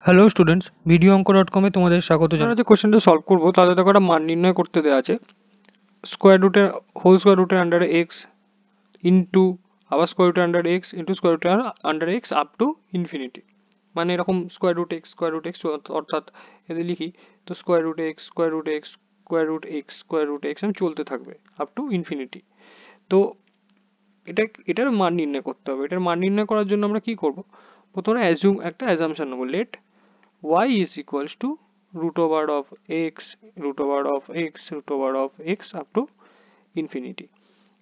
Hello students, video অঙ্ক dot কমে তোমাদের স্বাগত জানাই। আমরা যে কোশ্চেনটা সলভ করবো তাতে দেখো একটা মান নির্ণয় করতে দেওয়া আছে। হোল স্কোয়ার রুটের আন্ডারে এক্স ইন্টু আবার স্কোয়ার রুটের আন্ডারে এক্স ইন্টু স্কোয়ার রুটের আন্ডারে এক্স আপ টু ইনফিনিটি। মানে এরকম স্কোয়ার রুট এক্স অর্থাৎ যদি লিখি তো square root x square root x square root x square root x আমি চলতে থাকবে আপ টু ইনফিনিটি। তো এটার মান নির্ণয় করতে হবে। এটার মান নির্ণয় করার জন্য আমরা কি করব? প্রথমে একটা অ্যাজাম্পশন নেবো, late y is equals to root over of x root over of x root over of x up to infinity।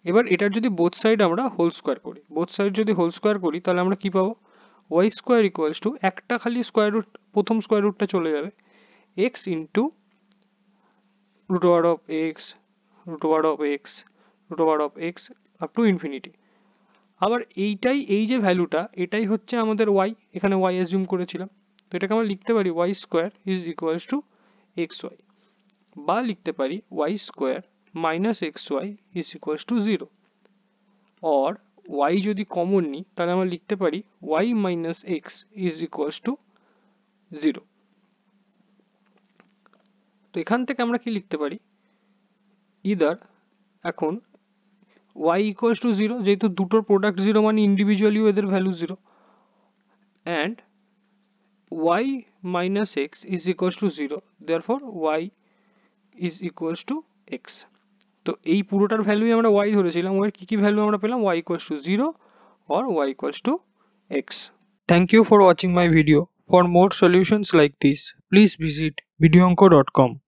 এবার এটার যদি বোথ সাইড আমরা হোল স্কোয়ার করি, তাহলে আমরা কি পাবো? y স্কোয়ার ইকুয়ালস টু একটা খালি স্কোয়ার রুট, প্রথম স্কোয়ার রুটটা চলে যাবে, x into root over of x root over of x root over of x up to infinity. আবার এই যে ভ্যালুটা, এটাই হচ্ছে আমাদের y, এখানে y অ্যাজিউম করেছিলাম। তো এটাকে আমরা লিখতে পারি y square is equals to x y, বা লিখতে পারি y square minus x y is equals to zero. Or y যদি কমন নিই তাহলে আমরা লিখতে পারি y minus x is equals to zero. তো এখান থেকে আমরা কি লিখতে পারি? ইদার এখন y ইকুয়ালস টু জিরো, যেহেতু দুটোর প্রোডাক্ট জিরো মানে ইন্ডিভিজুয়ালিও এদের value zero, and y minus x is equals to 0, therefore y is equals to x। তো এই পুরোটার ভ্যালুই আমরা y ধরেছিলাম, ওর কি কি ভ্যালু আমরা পেলাম? y equals to 0 or y equals to x। Thank you for watching my video. For more solutions like this, please visit videoonko.com.